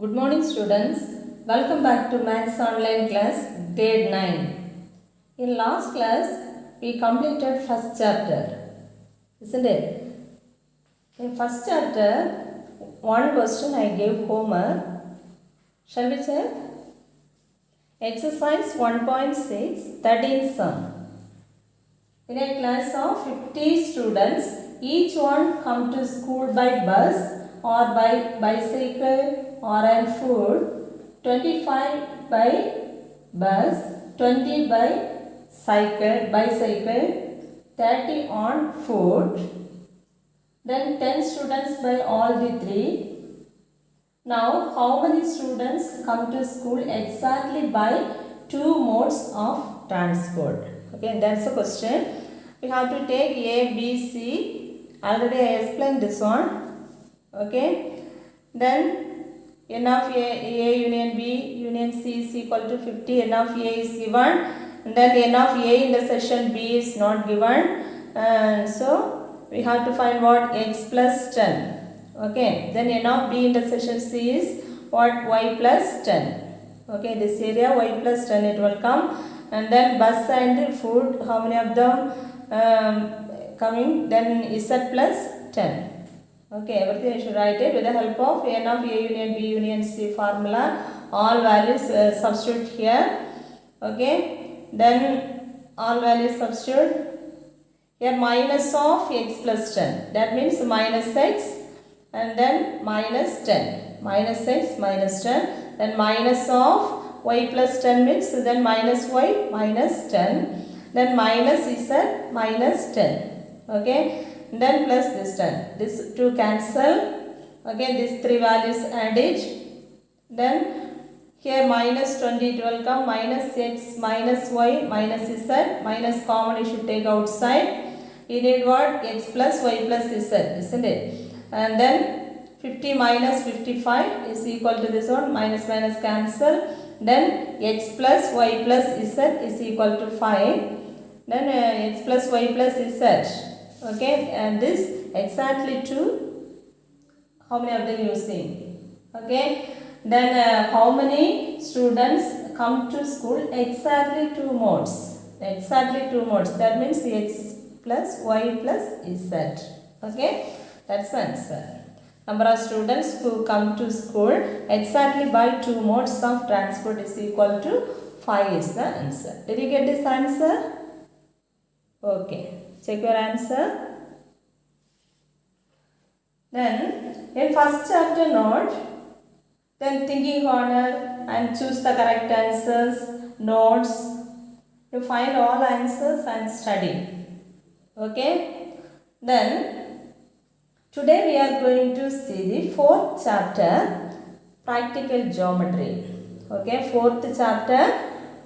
Good morning students. Welcome back to Maths online class grade 9. In last class we completed first chapter, isn't it? In first chapter one question I gave homework. Shall we check? Exercise 1.6 13th sum. In a class of 50 students, each one come to school by bus or by bicycle or on foot. 25 by bus, 20 by bicycle, 30 on foot. Then 10 students by all the three. Now how many students come to school exactly by two modes of transport? Okay, that's the question. We have to take A, B, C. Already I explained this one. Okay. Then n of A union B union C is equal to 50. N of A is given. And then n of A intersection B is not given. So we have to find what? X plus 10. Okay. Then n of B intersection C is what? Y plus 10. Okay. This area y plus 10 it will come. And then bus and food, how many of them coming? Then Z plus 10. Okay, everything you should write it with the help of n of A union B union C formula. All values substitute here. Okay, then all values substitute. Here minus of x plus 10. That means minus x and then minus 10. Minus x minus 10. Then minus of y plus 10 means then minus y minus 10. Then minus z minus 10. Okay. Then plus this 10. This 2 cancel. Again these three values add it. Then here minus 20 it will come. Minus x minus y minus z. Minus common you should take outside. You need what? X plus y plus z, isn't it? And then 50 minus 55 is equal to this one. Minus minus cancel. Then x plus y plus z is equal to 5. Then x plus y plus z. Okay, and this exactly 2. How many of them you see? Okay, then how many students come to school? Exactly 2 modes. Exactly 2 modes. That means x plus y plus z. Okay, that's the answer. Number of students who come to school exactly by 2 modes of transport is equal to 5 is the answer. Did you get this answer? Okay. Check your answer. Then in first chapter note, then thinking corner and choose the correct answers, notes. You find all answers and study. Okay. Then today we are going to see the 4th chapter, practical geometry. Okay, 4th chapter,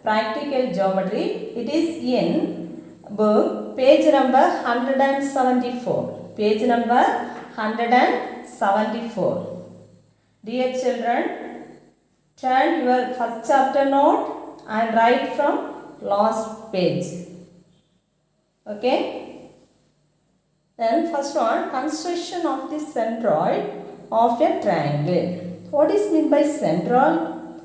practical geometry. It is in book page number 174. Page number 174. Dear children, turn your first chapter note and write from last page. Okay. Then first one, construction of the centroid of a triangle. What is meant by centroid?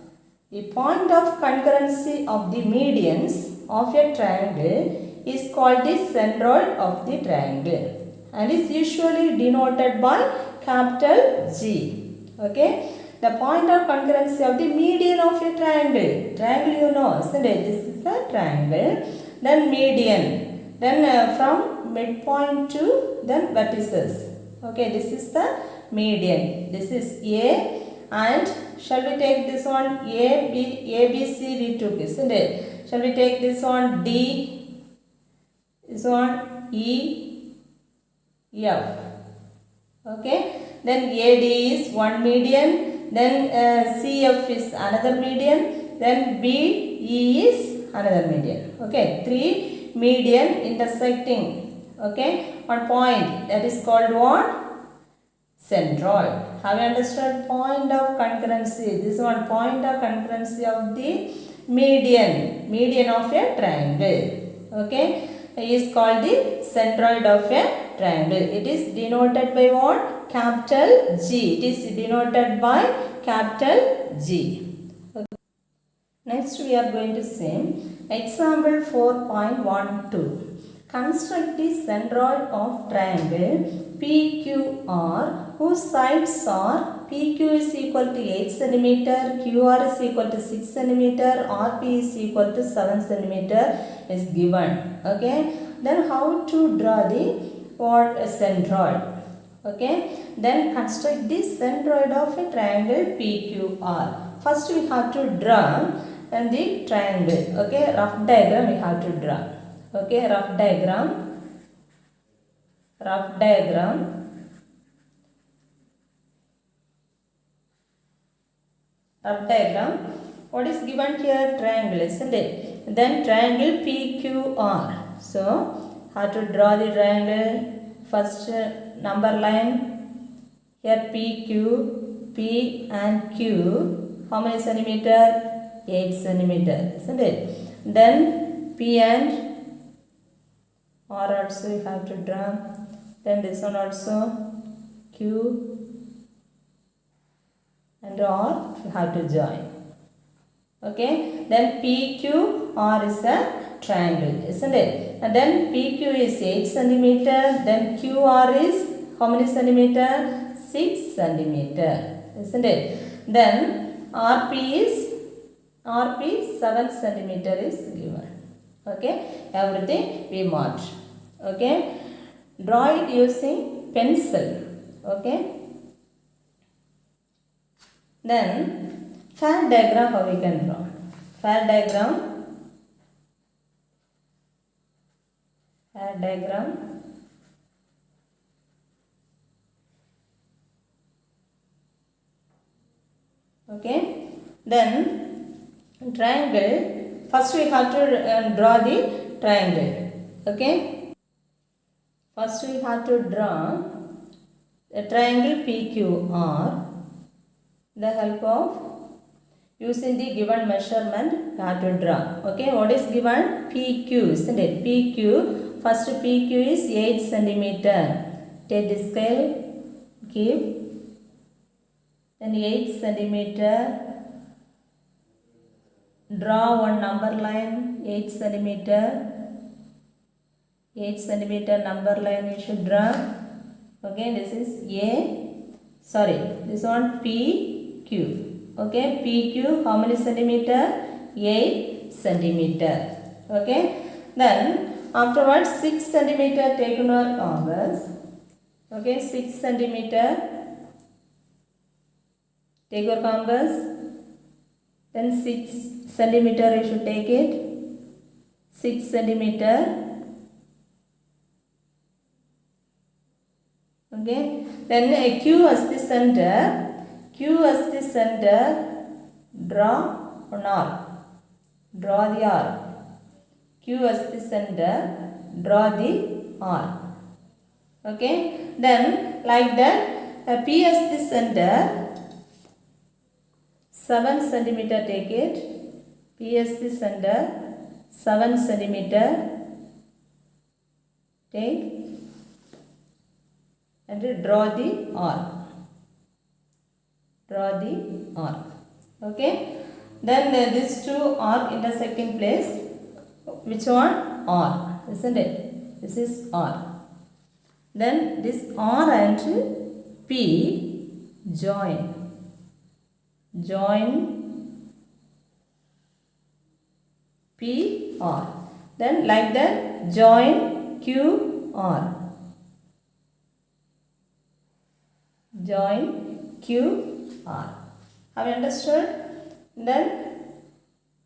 The point of concurrency of the medians of a triangle is called the centroid of the triangle and is usually denoted by capital G. Okay. The point of concurrency of the median of a triangle. Triangle you know, isn't it? This is a triangle. Then median. Then from midpoint to then vertices. Okay, this is the median. This is A and shall we take this one A, B, C we took, isn't it? Shall we take this one D? This one E, F. Okay. Then AD is one median. Then CF is another median. Then BE is another median. Okay. 3 median intersecting. Okay. One point. That is called what? Centroid. Have you understood? Point of concurrency. This one point of concurrency of the median. Median of a triangle. Okay. Is called the centroid of a triangle. It is denoted by what? Capital G. It is denoted by capital G. Okay. Next we are going to see example 4.12. Construct the centroid of triangle PQR whose sides are PQ is equal to 8 cm, QR is equal to 6 cm, RP is equal to 7 cm is given. Okay. Then how to draw the centroid? Okay. Then construct the centroid of a triangle PQR. First we have to draw the triangle. Okay. Rough diagram we have to draw. Okay. Rough diagram. What is given here? Triangle, isn't it? Then triangle PQR. So how to draw the triangle? First number line here, PQ, P and Q. How many centimeter? 8 centimeter, isn't it? Then P and R also you have to draw. Then this one also, Q and R you have to join. Okay. Then PQR is a triangle, isn't it? And then PQ is 8 centimeter. Then QR is how many centimeter? 6 centimeter, isn't it? Then RP 7 centimeter is given. Okay. Everything we mark. Okay. Draw it using pencil. Okay. Then fair diagram, how we can draw? Fair diagram. Okay. Then triangle. First we have to draw the triangle. Okay. First we have to draw the triangle PQR. The help of using the given measurement you have to draw. Okay. What is given? PQ, isn't it? PQ. First PQ is 8 centimeter. Take the scale. Give. Then 8 centimeter. Draw one number line. 8 centimeter. 8 centimeter number line you should draw. Okay. This is this one PQ. Okay. PQ how many centimeter? 8 centimeter. Okay. Then afterwards 6 centimeter take on our compass. Okay. 6 centimeter take your compass. Then 6 centimeter you should take it. 6 centimeter. Okay. Then Q as the center. Q as the center. Draw an arc. Draw the arc. Q as the center. Draw the arc. Okay. Then like that P as the center. 7 centimeter take it. P as the center. 7 centimeter take and draw the arc. Okay. Then these two arc intersecting place. Which one? R, isn't it? This is R. Then this R and P join. P R. Then like that join Q R. Have you understood? Then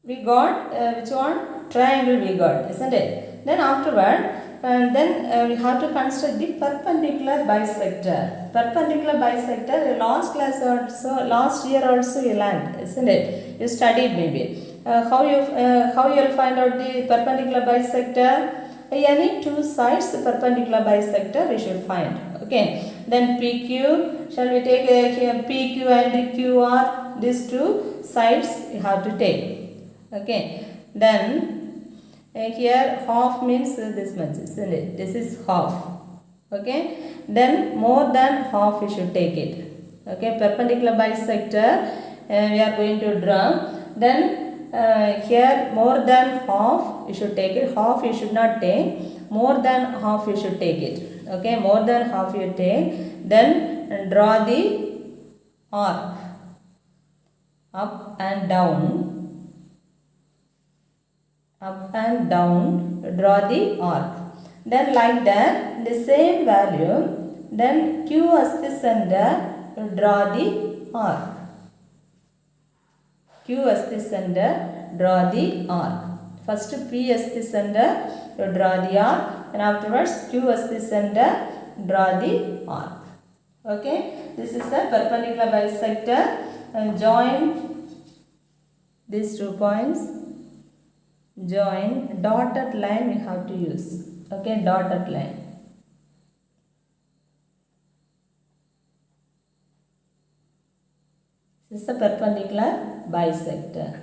we got which one? Triangle we got, isn't it? Then afterward we have to construct the perpendicular bisector. Perpendicular bisector, last year also you learned, isn't it? You studied maybe. How you will find out the perpendicular bisector? Any two sides perpendicular bisector we should find. Okay. Then PQ, shall we take here PQ and QR? These two sides you have to take. Okay. Then here half means this much, isn't it? This is half. Okay, then more than half you should take it. Okay, perpendicular bisector we are going to draw. Then here more than half you should take it. Half you should not take, more than half you should take it. Okay, more than half you take. Then draw the arc up and down, up and down, draw the arc. Then like that, the same value, then Q as the center, draw the arc. Q as the center, draw the arc. First P as the center, you draw the arc, and afterwards Q as the center, draw the arc. Okay, this is the perpendicular bisector. Join these 2 points. Join dotted line we have to use. Okay, dotted line. This is the perpendicular bisector.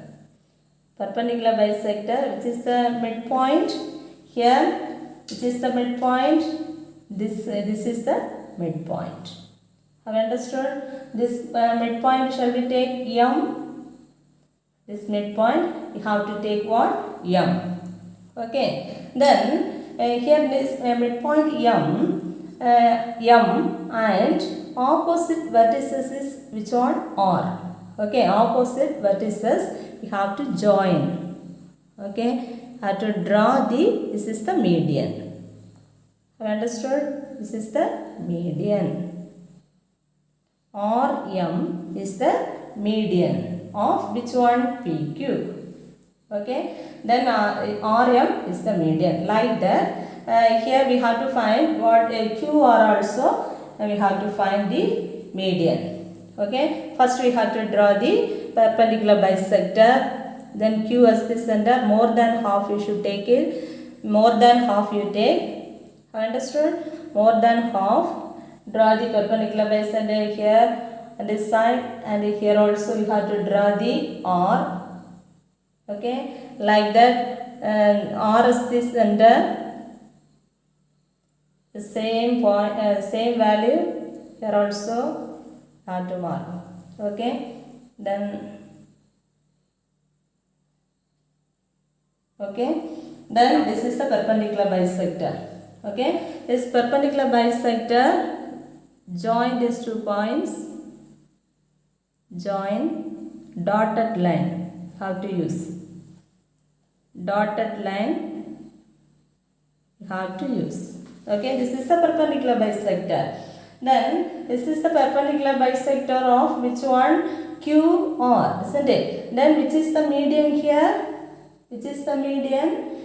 Perpendicular bisector, which is the midpoint here, which is the midpoint. This is the midpoint. Have you understood? This midpoint shall we take M? This midpoint you have to take what? M. Okay. Then here this midpoint M, and opposite vertices is which one? R. Okay, opposite vertices you have to join. Okay, have to draw this is the median. Have you understood? This is the median. RM is the median of which one? PQ. Okay, then RM is the median. Like that, here we have to find what QR also, we have to find the median. Okay, first we have to draw the perpendicular bisector. Then Q as the center, more than half you should take it. More than half you take. Understood? More than half. Draw the perpendicular bisector here on this side, and here also you have to draw the R. Okay, like that. R is the center. The same point, same value here also have to mark. Okay, then this is the perpendicular bisector. Okay, this perpendicular bisector, join these 2 points, join dotted line. How to use dotted line? How to use. Okay, this is the perpendicular bisector. Then this is the perpendicular bisector of which one? QR, isn't it? Then which is the median here? Which is the median?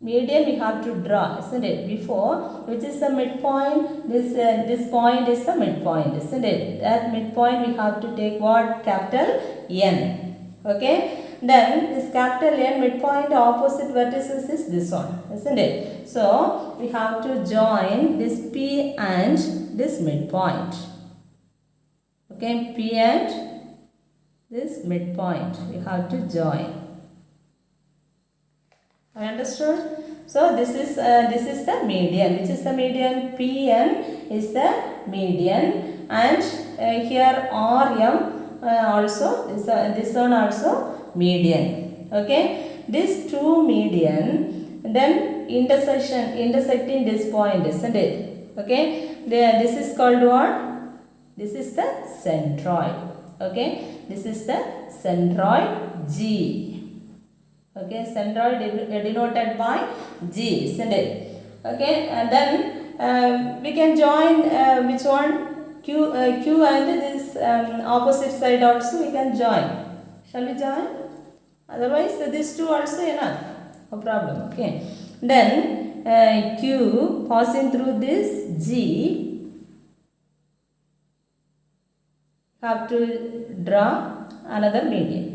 Median we have to draw, isn't it? Before, which is the midpoint? This point is the midpoint, isn't it? That midpoint we have to take what? Capital N. Okay. Then this capital N midpoint opposite vertices is this one, isn't it? So we have to join this P and this midpoint. Okay, P and this midpoint we have to join. I understood? So this is the median. Which is the median? PN is the median, and here RM also this one also median. Okay, these 2 median, then intersecting this point, isn't it? Okay, this is called what? This is the centroid. Okay, this is the centroid G. Okay, centroid denoted by G, isn't it? Okay, and then we can join which one? Q and this opposite side also we can join. Shall we join? Otherwise these 2 also enough. No problem. Okay. Then Q passing through this G, have to draw another median.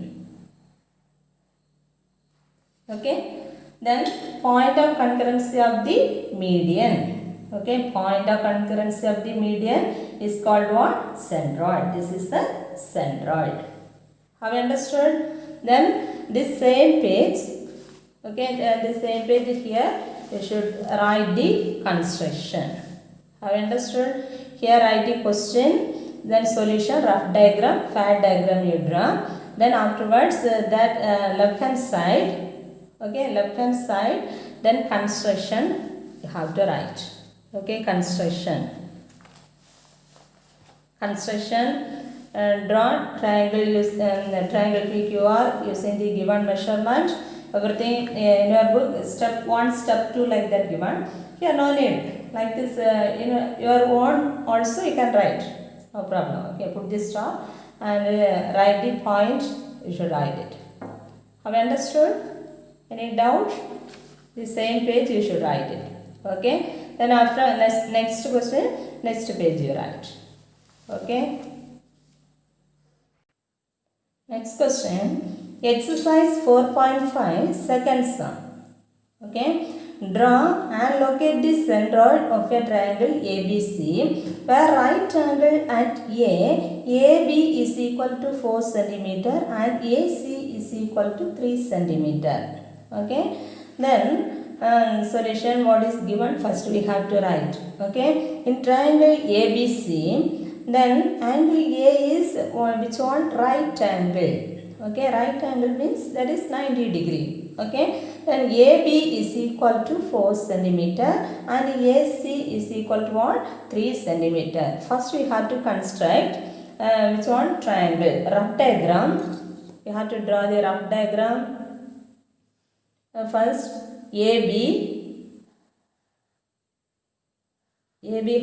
Okay, then point of concurrency of the median. Okay, point of concurrency of the median is called what? Centroid. This is the centroid. Have you understood? Then this same page, okay, this same page is here. you should write the construction. Have you understood? Here write the question, then solution, rough diagram, fad diagram you draw. Then afterwards that left hand side, okay, left hand side, then construction you have to write. Okay, construction. Draw triangle triangle PQR using the given measurement. Everything in your book, step 1, step 2 like that given. Here no need. Like this in your own also you can write. No problem. Okay, put this stop and write the point. You should write it. Have you understood? Any doubt? The same page you should write it. Okay. Then after next question, next page you write. Okay. Next question, exercise 4.5, second sum. Okay, draw and locate the centroid of a triangle ABC where right angle at AB is equal to 4 cm and AC is equal to 3 cm. Okay, then solution what is given, first we have to write. Okay, in triangle ABC, then angle A is which one? Right angle. Okay, right angle means that is 90 degree. Okay, then AB is equal to 4 cm and AC is equal to what? 3 cm. First we have to construct which one? Triangle. Rough diagram. We have to draw the rough diagram. First AB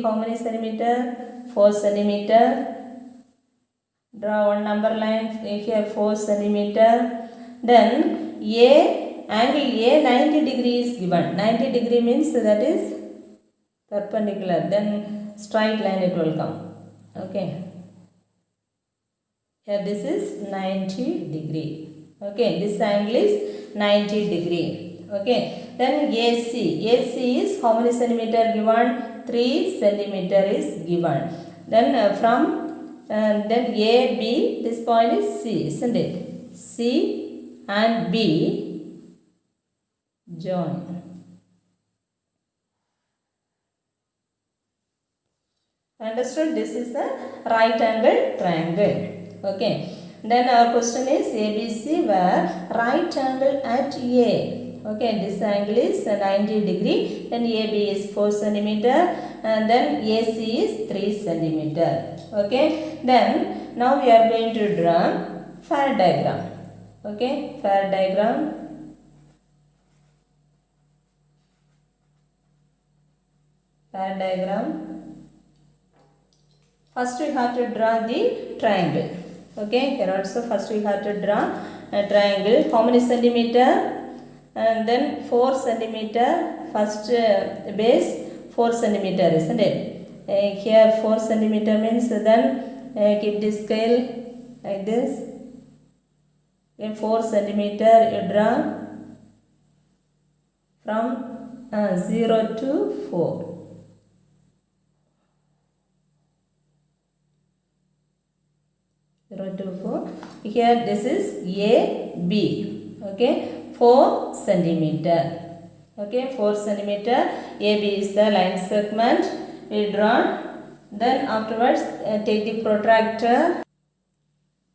how many centimeter? 4 centimeter. Draw one number line here 4 centimeter. Then angle A 90 degree is given. 90 degree means that is perpendicular. Then straight line it will come. Okay. Here this is 90 degree. Okay. This angle is 90 degree. Okay. Then AC is how many centimeter given? 3 centimeter is given. Then then AB, this point is C, isn't it? C and B join. Understood? This is the right angle triangle. Okay. Then our question is ABC where right angle at A. Okay, this angle is 90 degree, then AB is 4 centimeter and then AC is 3 centimeter. Okay, then now we are going to draw fad diagram. Okay, fad diagram. Fad diagram. First we have to draw the triangle. Okay, here also first we have to draw a triangle. How many centimeter? And then 4 centimeter, first base 4 centimeter, isn't it? Here 4 centimeter means then keep the scale like this. 4 centimeter you draw from 0 to 4. Here this is AB. Okay. 4 centimeter. Okay, 4 centimeter. AB is the line segment we draw. Then afterwards take the protractor.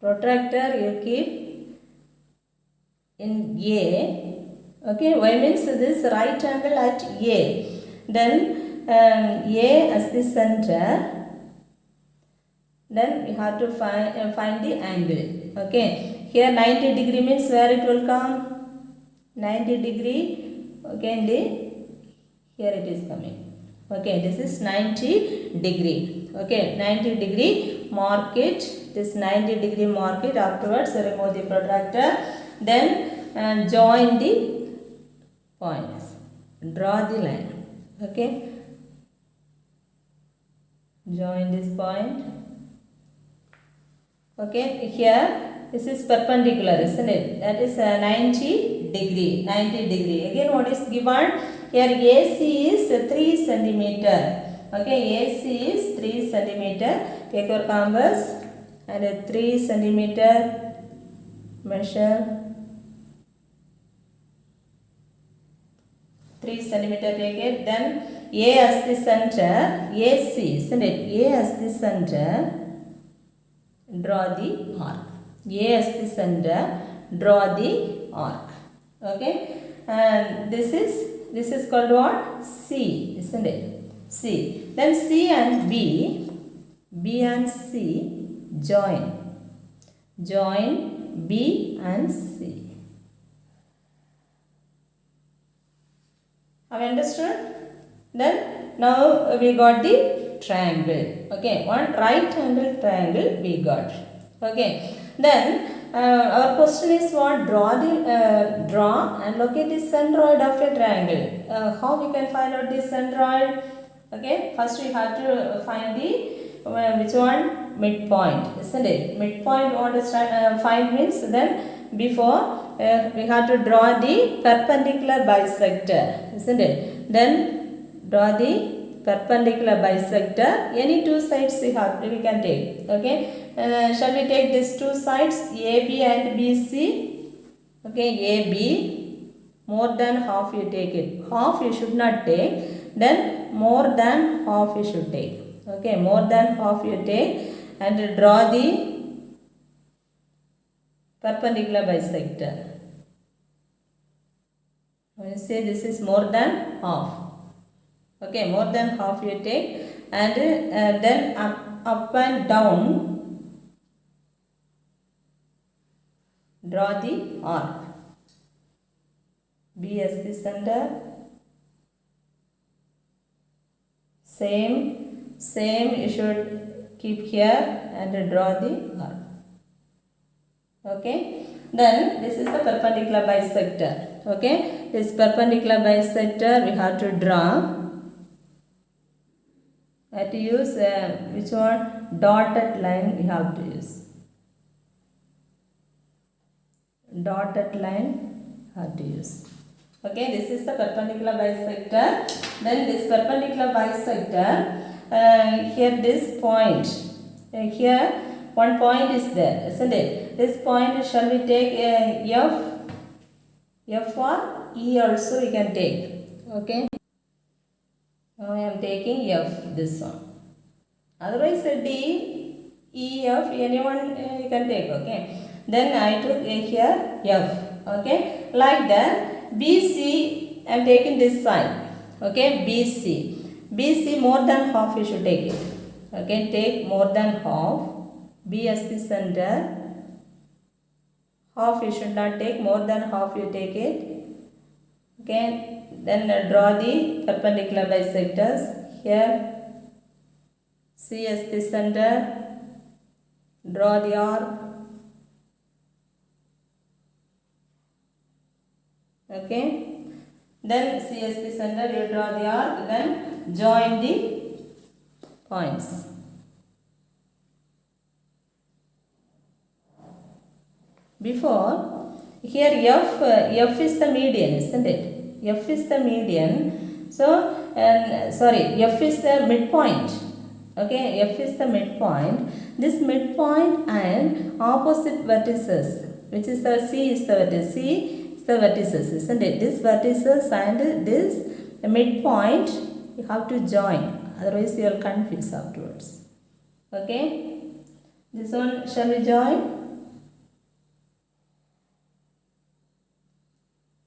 Protractor you keep in A. Okay, why means this right angle at A. Then A as the center. Then we have to find the angle. Okay, here 90 degree means where it will come? 90 degree. Okay, here it is coming. Okay, this is 90 degree. Okay, 90 degree, mark it. This 90 degree, mark it. Afterwards remove the protractor. Then join the points. Draw the line. Okay, join this point. Okay, here this is perpendicular, isn't it? That is 90 degree. 90 degree. Again, what is given? Here AC is 3 centimeter. Okay, AC is 3 centimeter. Take your compass and 3 centimeter measure. 3 centimeter take it. Then A as the center, AC, isn't it? A as the center, draw the arc. A as the center, draw the arc. Okay, and this is called what? C, isn't it? C. Then C and B and C join. Join B and C. Have you understood? Then now we got the triangle. Okay, one right angle triangle we got. Okay, then our question is what? Draw and locate the centroid of a triangle. How we can find out the centroid? Okay, first we have to find the which one? Midpoint, isn't it? Midpoint want to find means then before we have to draw the perpendicular bisector, isn't it? Then draw the perpendicular bisector. Any two sides we can take. Okay, shall we take these two sides, AB and BC? Okay, AB, more than half you take it. Half you should not take. Then more than half you should take. Okay, more than half you take and draw the perpendicular bisector. When you say this is more than half. Okay, more than half you take and then up and down draw the arc. B as the center. Same you should keep here and draw the arc. Okay, then this is the perpendicular bisector. Okay, this perpendicular bisector we have to draw. I have to use which one? Dotted line we have to use. Dotted line have to use. Okay, this is the perpendicular bisector. Then this perpendicular bisector, here this point, here one point is there, isn't it? This point shall we take F or E also we can take. Okay, now I am taking F, this one. Otherwise D, E, F, anyone you can take. Okay, then I took here F. Okay, like that. BC, I am taking this side. Okay, BC more than half you should take it. Okay, take more than half. B as the center. Half you should not take, more than half you take it. Okay, then draw the perpendicular bisectors. Here C as the center. Draw the arc. Okay, then C as the center, you draw the arc, then join the points. Before, here F is the median, isn't it? F is the median. So, F is the midpoint. Okay, F is the midpoint. This midpoint and opposite vertices, which is the C is the vertex. C the vertices, isn't it? This vertices and this midpoint you have to join, otherwise you will confuse afterwards. Okay, this one shall we join?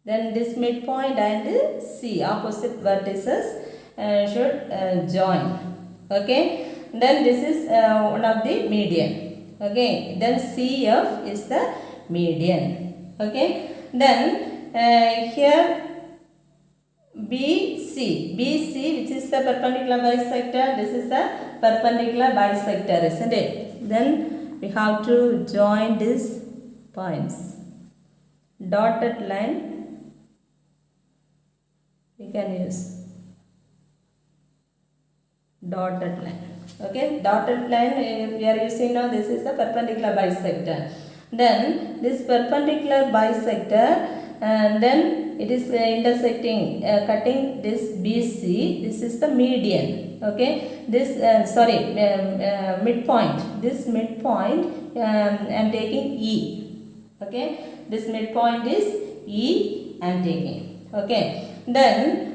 Then this midpoint and C opposite vertices should join. Okay, then this is one of the median. Okay, then CF is the median. Okay, then here BC which is the perpendicular bisector, this is the perpendicular bisector, isn't it? Then we have to join these points. Dotted line we can use. Dotted line. Okay, dotted line we are using now. This is the perpendicular bisector. Then this perpendicular bisector and then it is intersecting, cutting this BC. This is the median. Okay, this midpoint. This midpoint I am taking E. Okay, this midpoint is E I am taking. Okay, then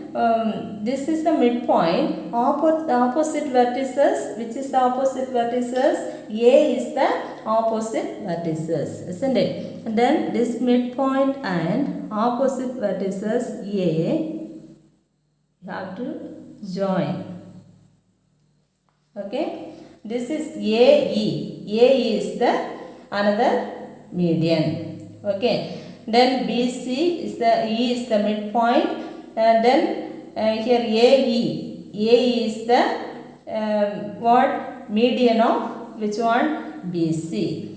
this is the midpoint. The opposite vertices, which is the opposite vertices? A is the opposite vertices, isn't it? And then this midpoint and opposite vertices A, you have to join. Okay, this is AE. AE is the another median. Okay, then BC is the E is the midpoint, and then here AE. AE is the what? Median of which one? BC.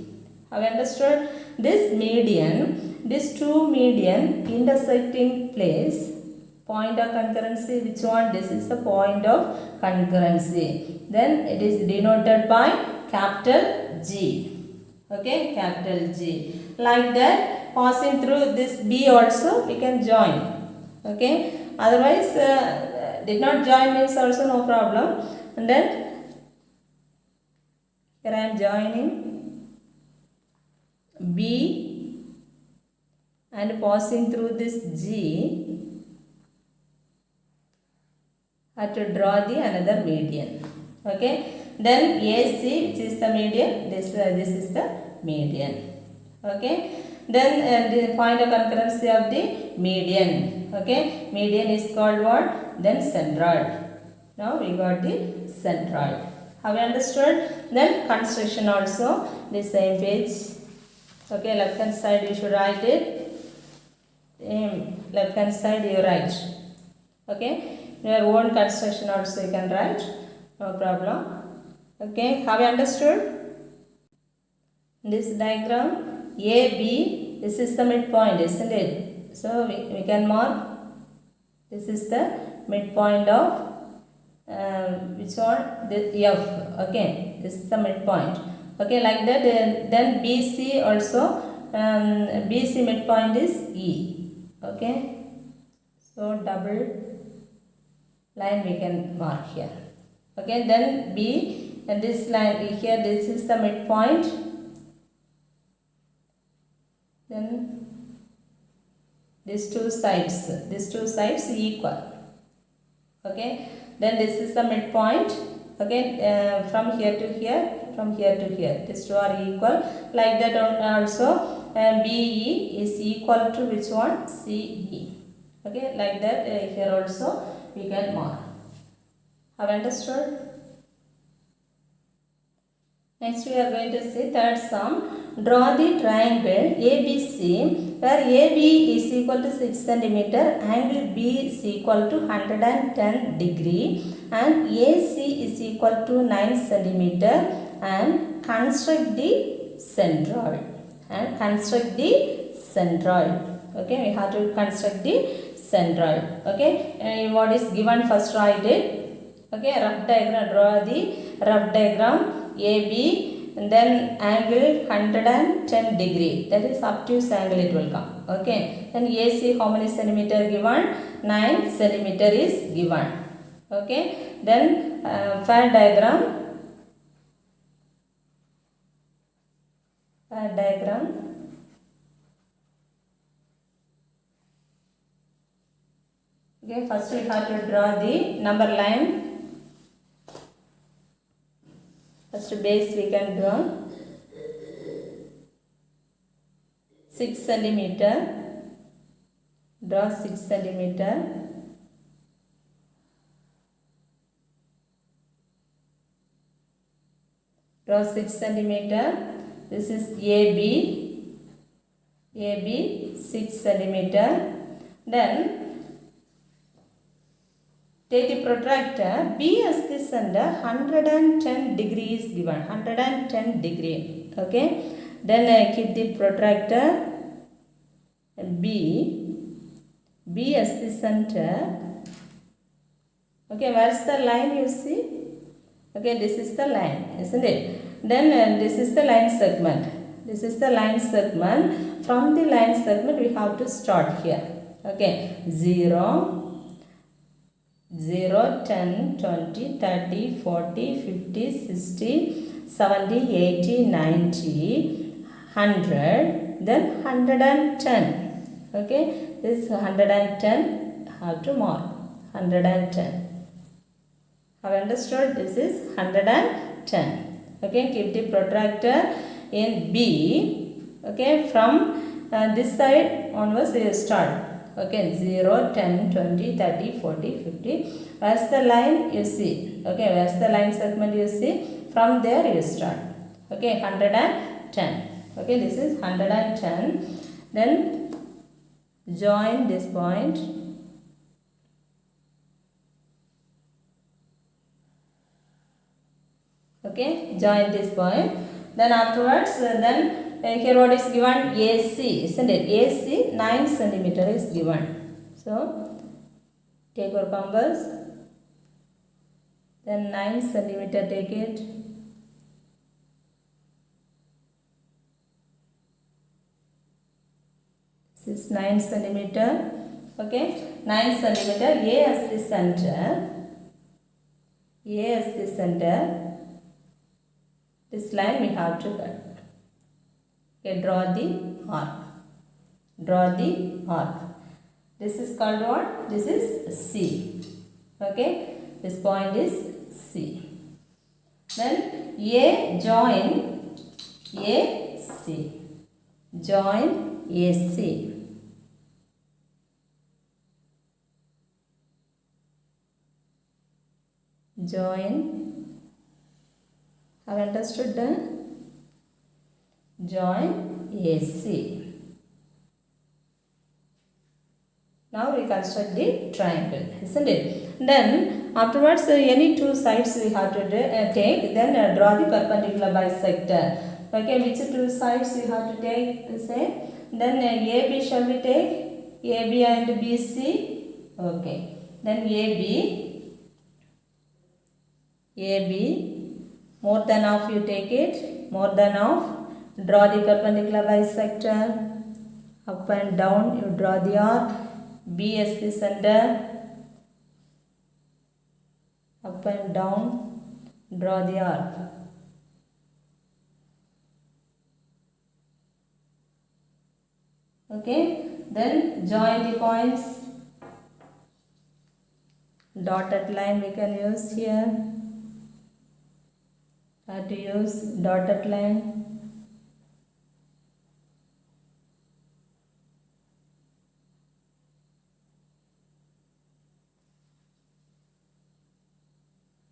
Have you understood? This median, these two median intersecting place, point of concurrency, which one? This is the point of concurrency. Then it is denoted by capital G. Okay, capital G. Like that, passing through this B also we can join. Okay, otherwise did not join means also no problem. And then here I am joining B and passing through this G. I have to draw the another median. Okay, then AC, which is the median, this is the median. Okay, then the point of concurrency of the median. Okay, median is called what? Then centroid. Now we got the centroid. Have you understood? Then construction also, the same page. Okay, left hand side you should write it. Left hand side you write. Okay, your own construction also you can write. No problem. Okay, have you understood? This diagram AB, this is the midpoint, isn't it? So we can mark. This is the midpoint of which one? This F. Okay, this is the midpoint. Okay, like that. Then BC also. BC midpoint is E. Okay, so double line we can mark here. Okay, then B, and this line here, this is the midpoint. Then these two sides equal. Okay, then this is the midpoint. Okay, from here to here, these two are equal. Like that also, BE is equal to which one? CE. Okay, like that here also we can mark. Have you understood? Next we are going to see third sum. Draw the triangle ABC where AB is equal to 6 cm, angle B is equal to 110 degree and AC is equal to 9 cm, and construct the centroid. Okay, we have to construct the centroid. Okay, what is given first write it. Okay, rough diagram, draw the rough diagram AB, and then angle 110 degree, that is obtuse angle it will come. Okay, then AC how many centimeter given? 9 centimeter is given. Okay, then fair diagram. Okay, first we have to draw the number line. First base we can draw 6 centimeter. Draw 6 centimeter. Draw 6 centimeter. This is AB. AB 6 centimeter. Then take the protractor. B as the center, 110 degrees given. 110 degree. Okay. Then keep the protractor B. B as the center. Okay. Where's the line you see? Okay. This is the line, isn't it? Then this is the line segment. This is the line segment. From the line segment we have to start here. Okay. 0, 10, 20, 30, 40, 50, 60, 70, 80, 90, 100, then 110. Okay, this 110 have to mark. 110. Have understood? This is 110. Okay, keep the protractor in B. Okay, from this side onwards you start. Okay, 0, 10, 20, 30, 40, 50. Where's the line you see? Okay, where's the line segment you see? From there you start. Okay, 110. Okay, this is 110. Then join this point. Okay, join this point. Then afterwards, here what is given? AC, isn't it? AC 9 centimeter is given. So take your compass. Then 9 centimeter take it. This is 9 centimeter. Okay, 9 centimeter. A as the center. A as the center. This line we have to cut. Okay, draw the arc. Draw the arc. This is called what? This is C. Okay, this point is C. Then A join AC. Join AC. Join. Have understood that? Join AC. Now we construct the triangle, isn't it? Then afterwards any two sides we have to take. Then draw the perpendicular bisector. Okay, which two sides you have to take? Say. Then AB shall we take? AB and BC. Okay. Then AB. More than half you take it. More than half. Draw the perpendicular bisector. Up and down you draw the arc. B as the center. Up and down draw the arc. Okay. Then join the points. Dotted line we can use here. Have to use dotted line.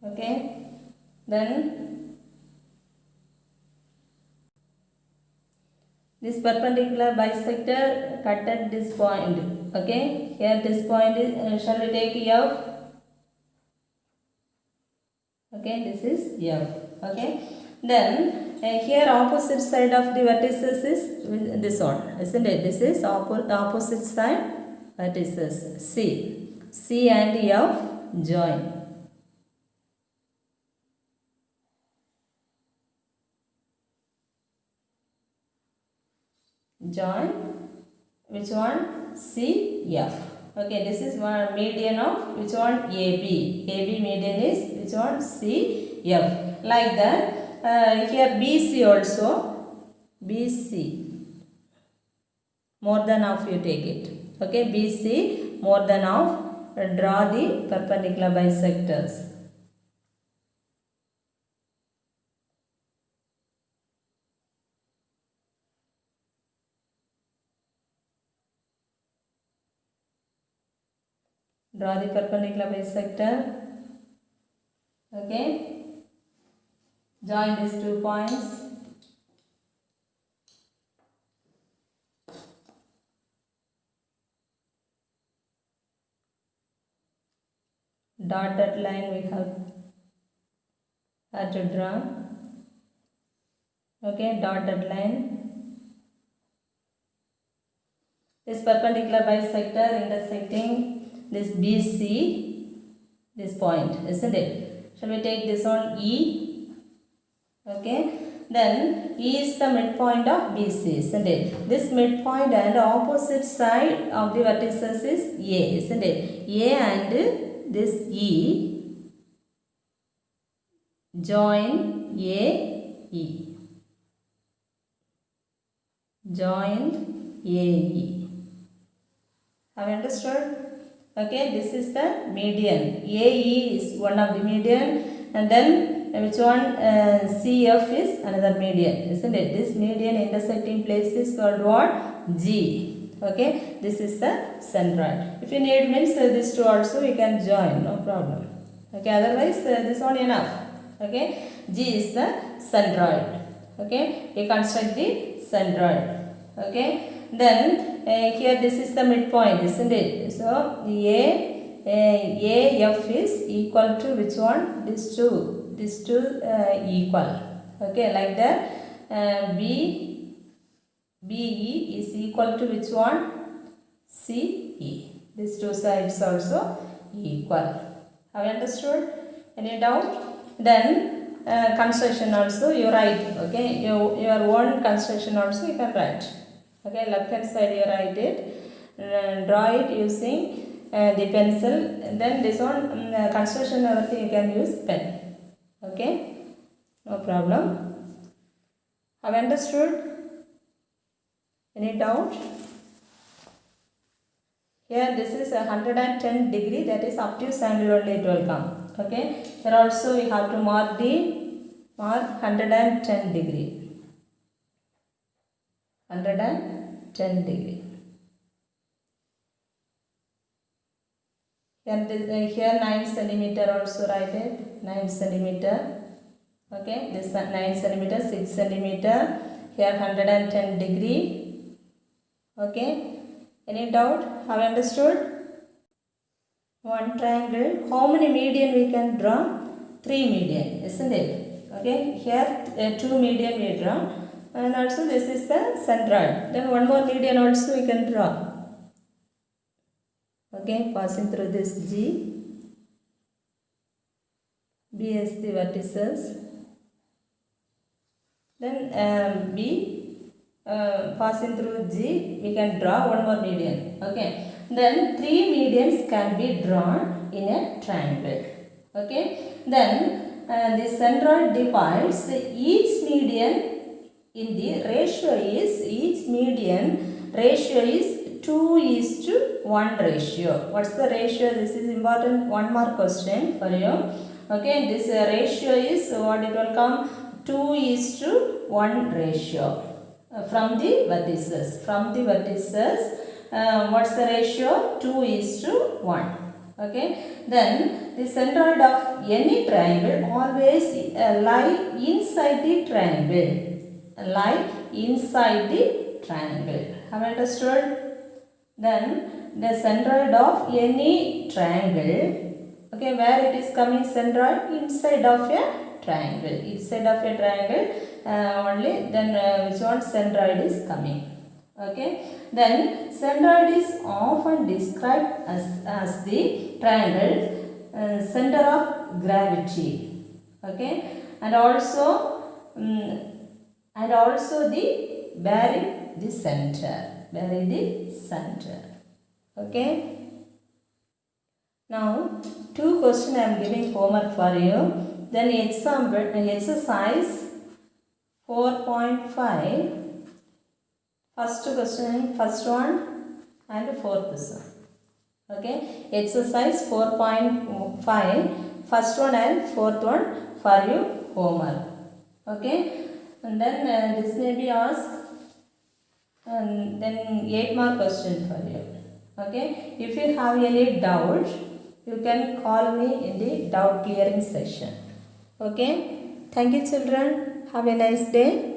Okay, then this perpendicular bisector cut at this point. Okay, here this point is, shall we take F? Okay, this is F. Okay, then here opposite side of the vertices is this one, isn't it? This is opposite side vertices C. C and F join. Join which one? C, F. Okay, this is one median of which one? AB. AB median is which one? C, F. Like that. Here BC also. BC. More than half you take it. Okay, BC more than half. Draw the perpendicular bisectors. Draw the perpendicular bisector. Okay. Join these 2 points. Dotted line we have to draw. Okay, dotted line. This perpendicular bisector intersecting this BC, this point, isn't it? Shall we take this one E? Okay, then E is the midpoint of BC, isn't it? This midpoint and opposite side of the vertices is A, isn't it? A and this E join AE. Join AE. Have you understood? Okay, this is the median. AE is one of the median, and then which one? CF is another median, isn't it? This median intersecting place is called what? G. Okay, this is the centroid. If you need means these two also you can join, no problem. Okay, otherwise this one enough. Okay, G is the centroid. Okay, we construct the centroid. Okay, then here this is the midpoint, isn't it? So AF is equal to which one? These two equal. Okay, like that. BE is equal to which one? CE. These two sides also equal. Have you understood? Any doubt? Then construction also you write. Okay, your own construction also you can write. Okay, left hand side you write it. Draw it using the pencil. Then this one construction everything you can use pen. Okay, no problem. Have you understood? Any doubt? Here this is 110 degree, that is obtuse angle only it will come. Okay, here also we have to mark 110 degree. 110 degree. Here 9 centimeter also write it. 9 centimeter. Okay, this 9 centimeter, 6 centimeter. Here 110 degree. Okay, any doubt? Have you understood? One triangle, how many median we can draw? 3 median, isn't it? Okay, here 2 median we draw, and also this is the centroid. Then one more median also we can draw. Okay, passing through this G. B is the vertices. Then B. Passing through G, we can draw one more median. Okay, then 3 medians can be drawn in a triangle. Okay, then the centroid divides each median in the ratio is, each median ratio is 2:1 ratio. What's the ratio? This is important, 1 mark question for you. Okay, this ratio is what it will come? 2:1 ratio. From the vertices. What's the ratio? 2:1. Okay. Then the centroid of any triangle always lie inside the triangle. Have you understood? Then the centroid of any triangle. Okay, where it is coming centroid? Inside of a triangle. Only then which one? Centroid is coming. Okay, then centroid is often described as the triangle center of gravity. Okay, and also the bearing the center. Okay, now 2 questions I am giving homework for you. Then exercise 4.5, first question, first one and fourth one. Okay, exercise 4.5, first one and fourth one for you homework. Okay, and then this may be asked, and then 8 mark question for you. Okay, if you have any doubt, you can call me in the doubt clearing session. Okay, thank you children. Have a nice day.